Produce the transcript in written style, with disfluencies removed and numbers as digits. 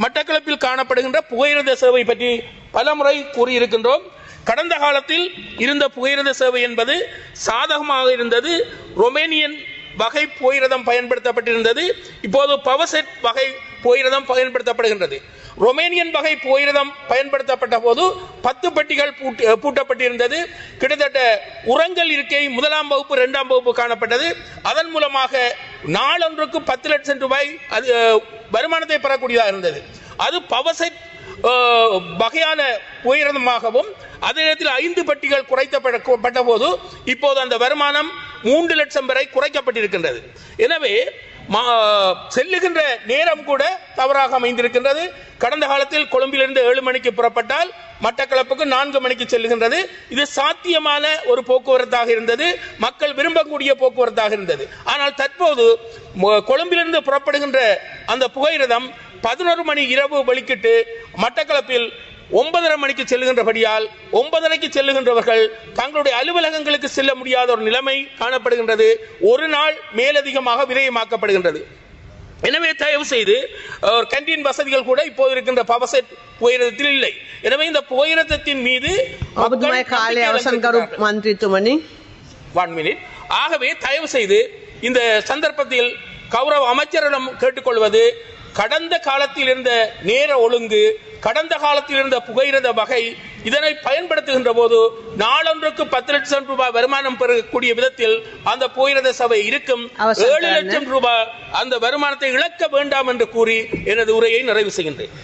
மட்டக்களப்பில் காணப்படுகின்ற புகையிரத சேவை பற்றி பலமுறை கூறியிருக்கின்றோம். கடந்த காலத்தில் இருந்த புகையிரத சேவை என்பது சாதகமாக இருந்தது. ரொமேனியன் வகை புகையிரதம் பயன்படுத்தப்பட்டிருந்தது. இப்போது பவர்செட் வகை புகையிரதம் பயன்படுத்தப்படுகின்றது. ரொமேனியன் வகை புகையிரதம் பயன்படுத்தப்பட்ட போது 10 பெட்டிகள் பூட்டப்பட்டிருந்தது. கிட்டத்தட்ட உரங்கள் இருக்கை 1ஆம் வகுப்பு 2ஆம் வகுப்பு காணப்பட்டது. அதன் மூலமாக நாளொன்றுக்கு 10 லட்சம் ரூபாய் வருமானத்தை பெறக்கூடியதாக இருந்தது. அது பவர்செட் வகையான புகையிரதமாகவும் அதே நேரத்தில் 5 பெட்டிகள் குறைக்கப்பட்ட போது இப்போது அந்த வருமானம் 3 லட்சம் வரை குறைக்கப்பட்டிருக்கின்றது. எனவே செல்லுகின்ற நேரம் கூட தவறாக அமைந்திருக்கின்றது. கடந்த காலத்தில் கொழும்பிலிருந்து 7 மணிக்கு புறப்பட்டால் மட்டக்களப்புக்கு 4 மணிக்கு செல்லுகின்றது. இது சாத்தியமான ஒரு போக்குவரத்தாக இருந்தது, மக்கள் விரும்பக்கூடிய போக்குவரத்தாக இருந்தது. ஆனால் தற்போது கொழும்பிலிருந்து புறப்படுகின்ற அந்த புகையிரதம் 11 மணி இரவு வெளிக்கிட்டு மட்டக்களப்பில் 9:30 மணிக்கு செல்லுகின்றபடியால் 9:30க்கு செல்லுகின்றவர்கள் தங்களுடைய அலுவலகங்களுக்கு செல்ல முடியாத ஒரு நிலைமை காணப்படுகின்றது. ஒரு நாள் மேலதிகமாக விரயமாக்கப்படுகின்றது. எனவே தயவு செய்து கேண்டீன் வசதிகள் கூட இப்போது இருக்கின்ற பவர்செட் புகையிரதத்தில் இல்லை. எனவே இந்த புகையிரதத்தின் மீது ஆகவே தயவு செய்து இந்த சந்தர்ப்பத்தில் கௌரவ அமைச்சரிடம் கேட்டுக்கொள்வது, கடந்த காலத்தில் இருந்த நேர ஒழுங்கு, கடந்த காலத்தில் இருந்த புகையிரத வகை, இதனை பயன்படுத்துகின்ற போது நாளொன்றுக்கு 10 லட்சம் ரூபாய் வருமானம் பெறக்கூடிய விதத்தில் அந்த புகையிரத சபை இருக்கும். 7 லட்சம் ரூபாய் அந்த வருமானத்தை இழக்க வேண்டாம் என்று கூறி எனது உரையை நிறைவு செய்கின்றேன்.